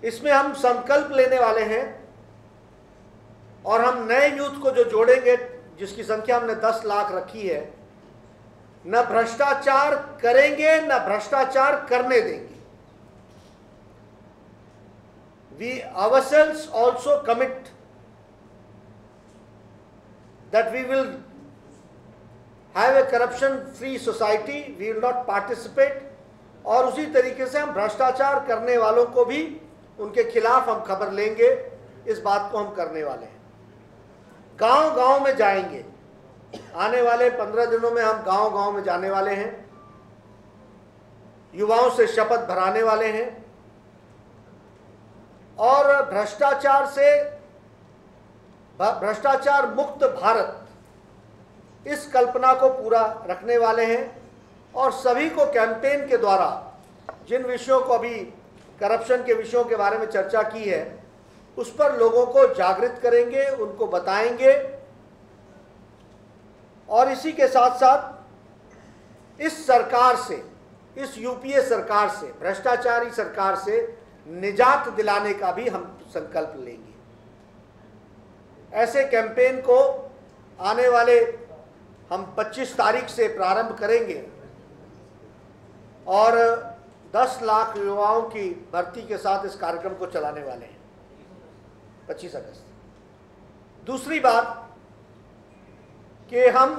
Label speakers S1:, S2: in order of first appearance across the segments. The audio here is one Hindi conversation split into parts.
S1: इसमें हम संकल्प लेने वाले हैं और हम नए यूथ को जो जोड़ेंगे, जिसकी संख्या हमने 10 लाख रखी है, न भ्रष्टाचार करेंगे न भ्रष्टाचार करने देंगे। We ourselves also commit that we will have a corruption free society, we will not participate, और उसी तरीके से हम भ्रष्टाचार करने वालों को भी उनके खिलाफ हम खबर लेंगे। इस बात को हम करने वाले हैं। गांव गांव में जाएंगे। आने वाले 15 दिनों में हम गांव गांव में जाने वाले हैं, युवाओं से शपथ भराने वाले हैं और भ्रष्टाचार मुक्त भारत इस कल्पना को पूरा रखने वाले हैं। और सभी को कैंपेन के द्वारा जिन विषयों को अभी करप्शन के विषयों के बारे में चर्चा की है, उस पर लोगों को जागृत करेंगे, उनको बताएंगे। और इसी के साथ साथ इस सरकार से, इस यूपीए सरकार से, भ्रष्टाचारी सरकार से निजात दिलाने का भी हम संकल्प लेंगे। ऐसे कैंपेन को आने वाले हम 25 तारीख से प्रारंभ करेंगे और 10 लाख युवाओं की भर्ती के साथ इस कार्यक्रम को चलाने वाले हैं 25 अगस्त। दूसरी बात कि हम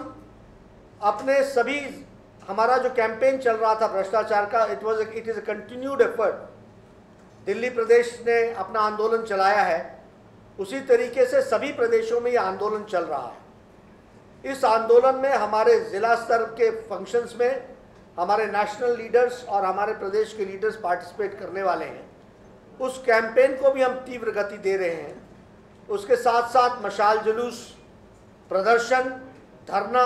S1: अपने सभी, हमारा जो कैंपेन चल रहा था भ्रष्टाचार का, it is a continued effort. Delhi प्रदेश ने अपना आंदोलन चलाया है, उसी तरीके से सभी प्रदेशों में यह आंदोलन चल रहा है। इस आंदोलन में हमारे जिला स्तर के फंक्शंस में हमारे नेशनल लीडर्स और हमारे प्रदेश के लीडर्स पार्टिसिपेट करने वाले हैं। उस कैंपेन को भी हम तीव्र गति दे रहे हैं। उसके साथ साथ मशाल जुलूस, प्रदर्शन, धरना,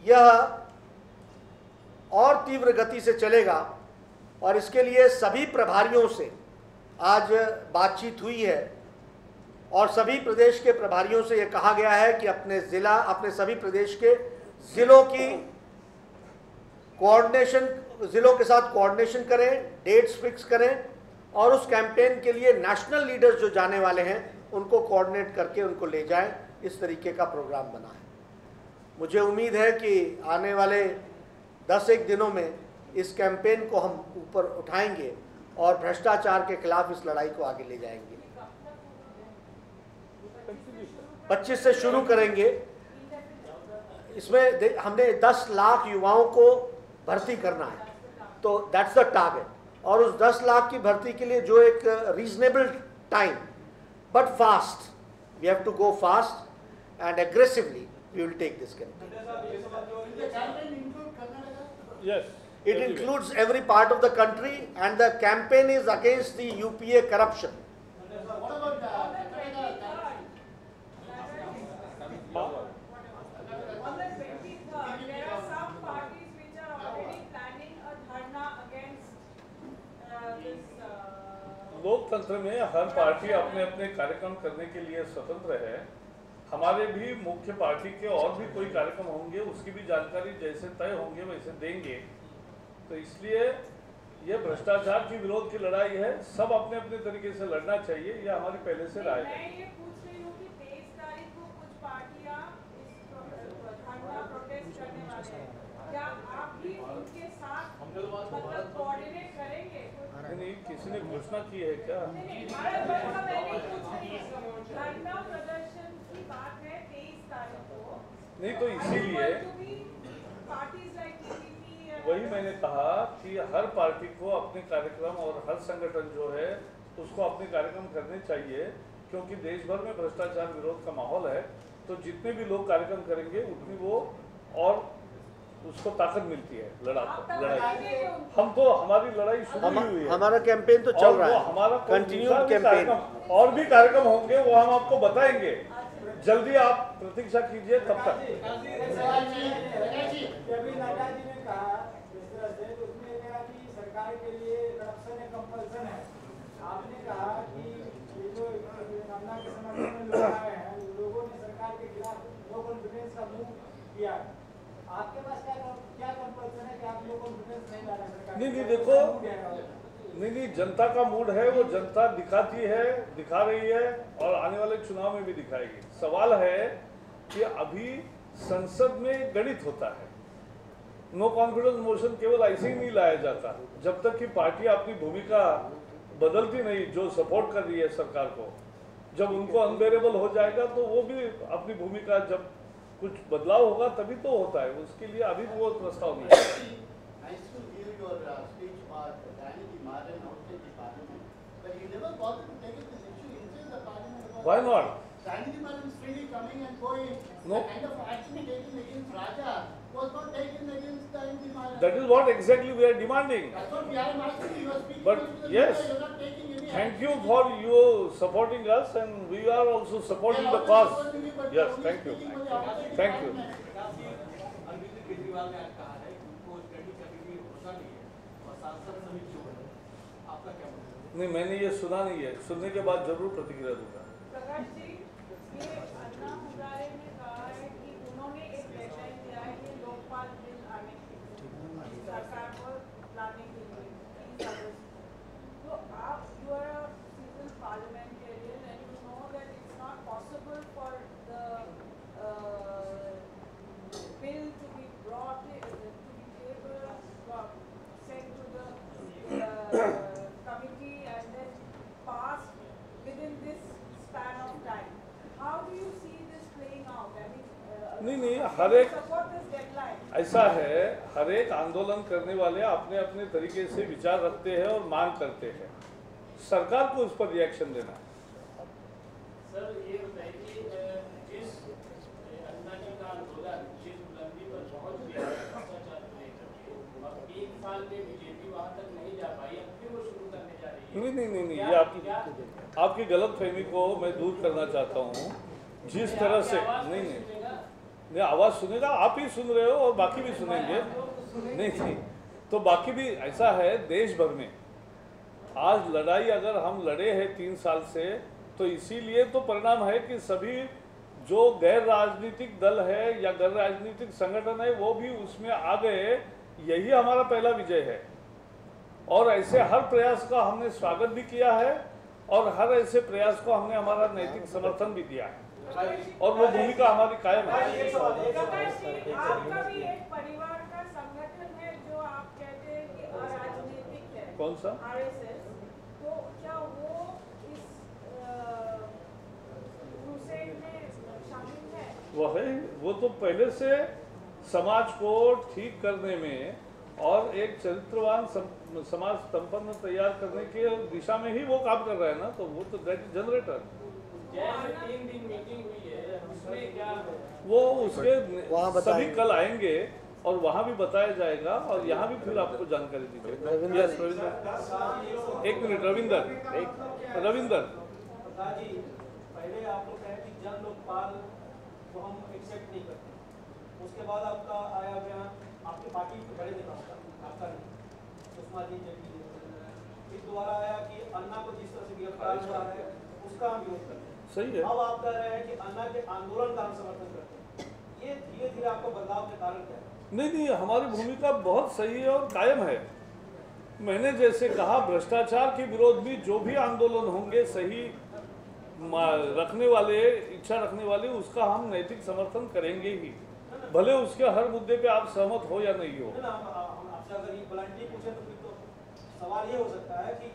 S1: यह और तीव्र गति से चलेगा। और इसके लिए सभी प्रभारियों से आज बातचीत हुई है और सभी प्रदेश के प्रभारियों से यह कहा गया है कि अपने सभी प्रदेश के जिलों की कोऑर्डिनेशन, जिलों के साथ कोऑर्डिनेशन करें, डेट्स फिक्स करें और उस कैंपेन के लिए नेशनल लीडर्स जो जाने वाले हैं उनको कोऑर्डिनेट करके उनको ले जाएं। इस तरीके का प्रोग्राम बना है। मुझे उम्मीद है कि आने वाले 10-1 दिनों में इस कैंपेन को हम ऊपर उठाएंगे और भ्रष्टाचार के खिलाफ इस लड़ाई को आगे ले जाएंगे। 25 से शुरू करेंगे। इसमें हमने 10 लाख युवाओं को भर्ती करना है, तो दैट्स द टारगेट। और उस 10 लाख की भर्ती के लिए जो एक reasonable time, but fast, we have to go fast and aggressively we will take this campaign.
S2: Yes.
S1: It includes every part of the country and the campaign is against the UPA corruption.
S3: What about on the 23rd, there are some parties which are already planning a dharna against this.
S2: लोकतंत्र में हर पार्टी अपने अपने कार्यक्रम करने के लिए स्वतंत्र है। हमारे भी मुख्य पार्टी के और भी कोई कार्यक्रम होंगे, उसकी भी जानकारी जैसे तय होंगे वैसे देंगे। तो इसलिए यह भ्रष्टाचार की विरोध की लड़ाई है, सब अपने अपने तरीके से लड़ना चाहिए, यह हमारी पहले से राय है।
S3: मैं ये पूछ रही हूँ कि 23 तारीख को कुछ पार्टियां इस धरना प्रोटेस्ट करने वाले हैं, क्या आप भी उनके साथ मतलब कोऑर्डिनेट करेंगे?
S2: नहीं, किसी ने घोषणा की है क्या?
S3: धरना प्रदर्शन की बात है 23 तारीख को।
S2: नहीं, तो इसीलिए वही मैंने कहा कि हर पार्टी को अपने कार्यक्रम और हर संगठन जो है उसको अपने कार्यक्रम करने चाहिए, क्योंकि देश भर में भ्रष्टाचार विरोध का माहौल है। तो जितने भी लोग कार्यक्रम करेंगे उतनी वो और उसको ताकत मिलती है लड़ाई। हम तो, हमारी लड़ाई शुरू हुई है,
S1: हमारा कैंपेन तो चल रहा है,
S2: हमारा
S1: कंटिन्यूड कैंपेन।
S2: और भी कार्यक्रम होंगे, वो हम आपको बताएंगे। जल्दी आप प्रतीक्षा कीजिए। तब तक
S4: सरकार के लिए करप्शन एक कंपल्सन है। आपने कहा कि ये जो गणना के समर्थन में लोग आए हैं, लोगों ने सरकार के खिलाफ नो कॉन्फिडेंस का मूव किया। आपके पास क्या कंपल्सन है कि आप नो कॉन्फिडेंस नहीं ला रहे सरकार?
S2: नहीं, देखो, नहीं, जनता का मूड है, वो जनता दिखाती है, दिखा रही है और आने वाले चुनाव में भी दिखाएगी। सवाल है कि अभी संसद में गणित होता है, नो कॉन्फिडेंस मोशन केवल ऐसे ही नहीं लाया जाता। जब तक कि पार्टी अपनी भूमिका बदलती नहीं, जो सपोर्ट कर रही है सरकार को, जब उनको अनबेरेबल हो जाएगा तो वो भी अपनी भूमिका, जब कुछ बदलाव होगा तभी तो होता है। उसके लिए अभी वो प्रस्ताव नहीं है। Why not? No. That is what exactly we are demanding. But yes, thank you for you supporting us, and we are also supporting the cause. Yes, thank you. Thank you.
S5: Arvind Kejriwal ने आज कहा है कि उनको स्टडी का भी भरोसा नहीं है और सांसद समिति जो है, आपका क्या मतलब है?
S2: नहीं, मैंने ये सुना नहीं है, सुनने के बाद जरूर प्रतिक्रिया दूंगा।
S3: प्रकाश जी, ये अन्ना हजारे ने कहा है कि उन्होंने एक डेडलाइन दिया है कि लोकपाल बिल आने के लिए सरकार को लाने के लिए 30 अगस्त। तो आप you are a season parliamentarian and you know that it's not possible for the bill to be brought to be tabled, sent to the committee and then passed within this span of time. How do you see this playing out? I mean,
S2: नहीं, हर एक
S3: support this deadline.
S2: ऐसा है, हर एक आंदोलन करने वाले अपने अपने तरीके से विचार रखते हैं और मांग करते हैं। सरकार को उस पर रिएक्शन देना है।
S5: सर ये बताइए कि जिस अन्ना जी का आंदोलन जिस बुलंदी पर पहुंच गया भ्रष्टाचार को लेकर के, अब 1 साल में बीजेपी वहां तक नहीं जा पाई, अब फिर वो शुरू करने जा रही है।
S2: नहीं, ये आपकी गलतफहमी को मैं दूर करना चाहता हूँ। जिस तरह से नहीं, आवाज़ सुनेगा, आप ही सुन रहे हो और बाकी भी सुनेंगे। नहीं, तो बाकी भी ऐसा है। देश भर में आज लड़ाई अगर हम लड़े हैं 3 साल से, तो इसीलिए तो परिणाम है कि सभी जो गैर राजनीतिक दल है या गैर राजनीतिक संगठन है वो भी उसमें आ गए। यही हमारा पहला विजय है और ऐसे हर प्रयास का हमने स्वागत भी किया है और हर ऐसे प्रयास को हमने हमारा नैतिक समर्थन भी दिया है और वो भूमिका हमारी कायम है।
S3: प्रकाश जी, आपका भी एक परिवार का संगठन है जो आप कहते हैं कि अराजनीतिक है।
S2: कौन सा?
S3: RSS। तो क्या वो इस क्रूसेड में शामिल है?
S2: वो तो पहले से समाज को ठीक करने में और एक चरित्रवान समाज संपन्न तैयार करने के दिशा में ही वो काम कर रहा है ना। तो वो तो दैट इज जनरेटर।
S5: जैसे 3 दिन मीटिंग हुई है, उसमें क्या
S2: वो उसके सभी कल आएंगे और वहाँ भी बताया जाएगा और यहाँ भी फिर आपको जानकारी दी जाएगी। यस रविंदर, एक मिनट रविंदर।
S4: जी, पहले आप लोग कहें कि जन लोकपाल को हम एक्सेप्ट नहीं करते, उसके बाद आपका आया बयान, आपकी पार्टी के बड़े नेता आपका नहीं, सुषमा जी जेटली, फिर दोबारा आया कि अन्ना को जिस तरह से गिरफ्तार हुआ है उसका हम विरोध करते हैं।
S2: सही है।
S4: अब आप कह रहे हैं कि अन्ना के आंदोलन का हम समर्थन करते हैं। ये धीरे धीरे आपको बदलाव के कारण क्या है?
S2: नहीं, हमारी भूमिका बहुत सही है और कायम है। मैंने जैसे कहा, भ्रष्टाचार के विरोध में जो भी आंदोलन होंगे सही रखने वाले, इच्छा रखने वाले, उसका हम नैतिक समर्थन करेंगे ही, भले उसके हर मुद्दे पे आप सहमत हो या नहीं हो।
S4: आपसे अगर ये ब्लंटली पूछे तो फिर तो सवाल ये हो सकता है कि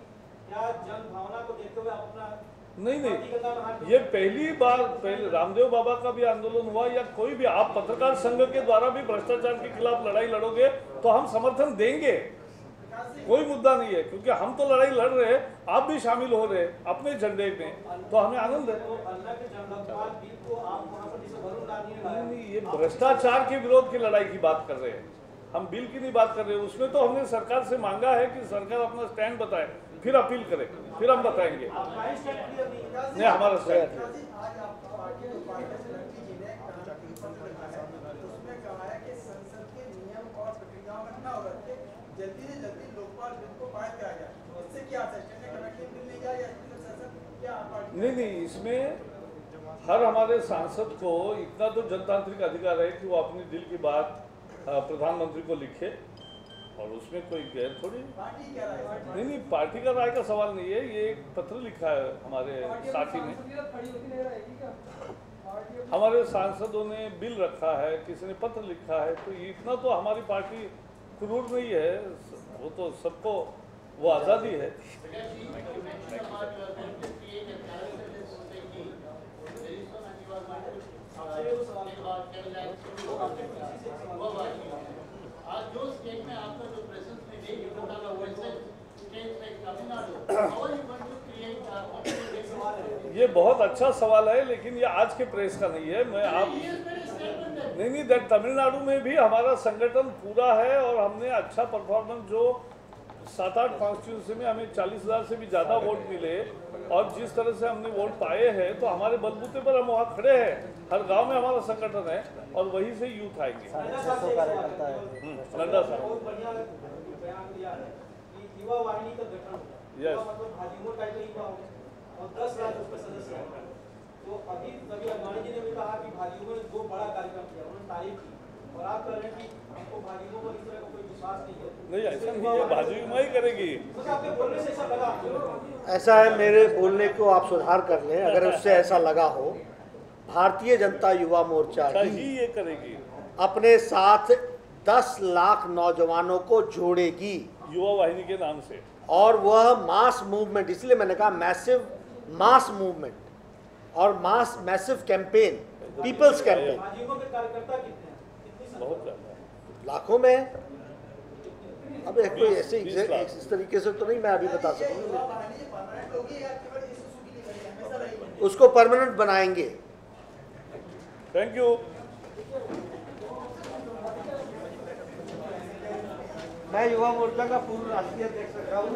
S4: क्या जन भावना को देखते हुए आप अपना
S2: नहीं, ये पहली बार पहले रामदेव बाबा का भी आंदोलन हुआ या कोई भी, आप पत्रकार संघ के द्वारा भी भ्रष्टाचार के खिलाफ लड़ाई लड़ोगे तो हम समर्थन देंगे, कोई मुद्दा नहीं है। क्योंकि हम तो लड़ाई लड़ रहे हैं, आप भी शामिल हो रहे हैं अपने झंडे में, तो हमें आनंद है। नहीं, ये भ्रष्टाचार के विरोध की लड़ाई की बात कर रहे हैं, हम बिल की नहीं बात कर रहे हैं। उसमें तो हमने सरकार से मांगा है कि सरकार अपना स्टैंड बताए, फिर अपील करे, फिर हम बताएंगे। नहीं, हमारा स्टैंड
S4: जल्दी से जल्दी लोकपाल बिल को पास किया जाए, इससे क्या सेशन में कनेक्टिंग बिल नहीं जाए या क्या?
S2: नहीं, इसमें हर हमारे सांसद को इतना तो जनतांत्रिक अधिकार है कि वो अपने दिल की बात प्रधानमंत्री को लिखे और उसमें कोई गैर थोड़ी नहीं, पार्टी का राय का सवाल नहीं है। ये एक पत्र लिखा है हमारे साथी ने, हमारे सांसदों ने बिल रखा है, किसी ने पत्र लिखा है, तो इतना तो हमारी पार्टी क्रूर नहीं है, वो तो सबको वो आज़ादी है।
S5: आज जो स्टेट में आपका जो प्रेजेंस में नहीं है, स्टेट में Tamil Nadu, how are you going to create?
S2: ये बहुत अच्छा सवाल है, लेकिन ये आज के प्रेस का नहीं है। मैं आप नहीं दैट तमिलनाडु में भी हमारा संगठन पूरा है और हमने अच्छा परफॉर्मेंस, जो 7-8 कॉन्स्टिट्यूंसी में हमें 40,000 से भी ज़्यादा वोट मिले और जिस तरह से हमने वोट पाए हैं, तो हमारे बलबूते पर हम वहाँ खड़े हैं। हर गांव में हमारा संगठन है और वहीं से यूथ आएंगे। नड्डा साहब
S4: बहुत बढ़िया बयान दिया है कि युवा वाहिनी का गठन होगा।
S2: Yes.
S4: मतलब भाजयुमो का जो युवा होगा और 10 लाख उसके सदस्य होंगे। तो अभी अडवाणी जी ने भी कहा कि भाजयुमो ने 2 बड़ा कार्यक्रम किया, उन्होंने तारीफ की, और आप कह रहे हैं कि हमको भाजयुमो पर इस तरह का कोई विश्वास नहीं है।
S2: नहीं, ऐसा नहीं है, भाजयुमो ही करेगी।
S4: तो आपके बोलने से ऐसा लगा आपको?
S1: ऐसा है, मेरे बोलने को आप सुधार कर लें अगर उससे ऐसा लगा हो। भारतीय जनता युवा मोर्चा
S2: ही ये करेगी,
S1: अपने साथ 10 लाख नौजवानों को जोड़ेगी
S2: युवा वाहिनी के नाम से,
S1: और वह मास मूवमेंट, इसलिए मैंने कहा मैसिव मास मूवमेंट और मैसिव कैंपेन, पीपल्स कैंपेन।
S4: भाजयुमो के कार्यकर्ता कितने हैं? कितनी संख्या?
S2: बहुत ज़्यादा
S1: लाखों में। अब कोई ऐसे इस तरीके से तो नहीं मैं अभी बता सकूंगा, उसको परमानेंट बनाएंगे।
S2: Thank you.
S1: मैं युवा मोर्चा का पूर्व राष्ट्रीय अध्यक्ष रहा हूँ।